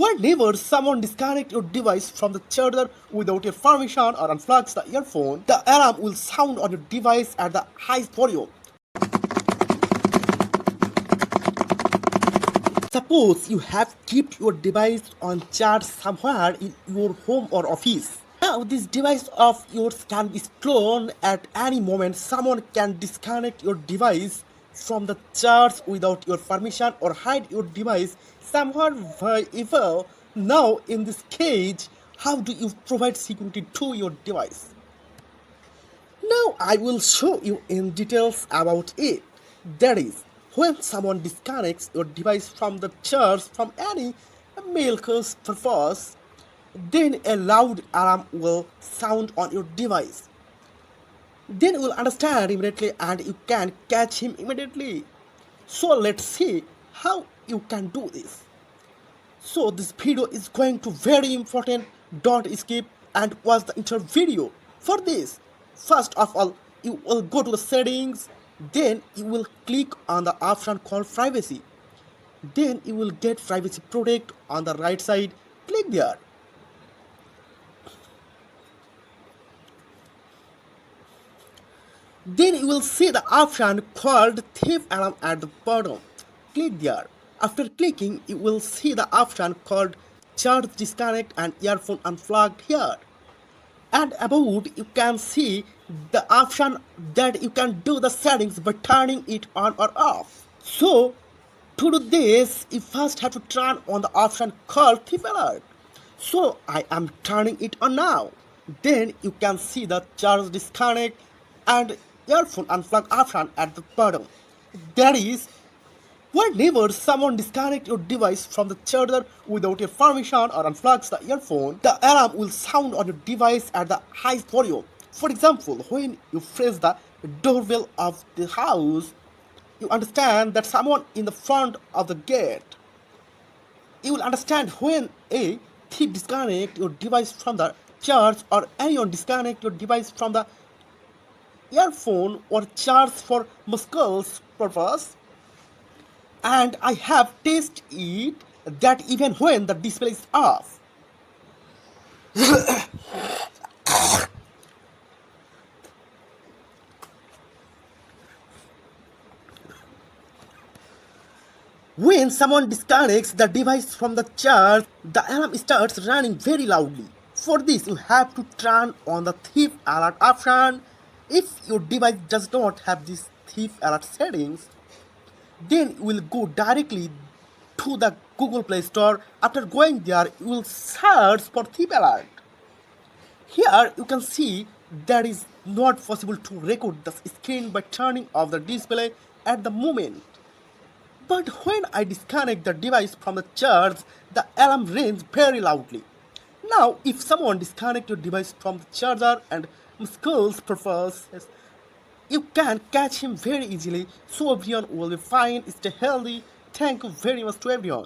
Whenever someone disconnects your device from the charger without your permission or unplugs the earphone, the alarm will sound on your device at the highest volume. Suppose you have kept your device on charge somewhere in your home or office. Now this device of yours can be stolen at any moment. Someone can disconnect your device from the charge without your permission or hide your device somewhere wherever. Now in this case, how do you provide security to your device? Now I will show you in details about it. That is, when someone disconnects your device from the charge from any malicious purpose, then a loud alarm will sound on your device. Then you will understand immediately and you can catch him immediately. So let's see how you can do this. So this video is going to very important. Don't skip and watch the entire video. For this, first of all, you will go to the settings. Then you will click on the option called privacy. Then you will get privacy protect on the right side. Click there. Then you will see the option called thief alarm at the bottom. Click there. After clicking, you will see the option called charge disconnect and earphone unplugged here. And above you can see the option that you can do the settings by turning it on or off. So to do this, you first have to turn on the option called thief alert. So I am turning it on now. Then you can see the charge disconnect and earphone unplug option at the bottom. That is, whenever someone disconnects your device from the charger without your permission or unplugs the earphone, the alarm will sound on your device at the highest volume. For example, when you press the doorbell of the house, you understand that someone in the front of the gate. You will understand when a thief disconnects your device from the charge or anyone disconnects your device from the earphone or charge for muscles purpose. And I have tested it that even when the display is off. When someone disconnects the device from the charge, the alarm starts running very loudly. For this, you have to turn on the thief alert option. If your device does not have this thief alert settings, then you will go directly to the Google Play Store. After going there, you will search for thief alert. Here you can see that is not possible to record the screen by turning off the display at the moment. But when I disconnect the device from the charge, the alarm rings very loudly. Now, if someone disconnects your device from the charger and muscles purposes, you can catch him very easily. So everyone will be fine. Stay healthy. Thank you very much to everyone.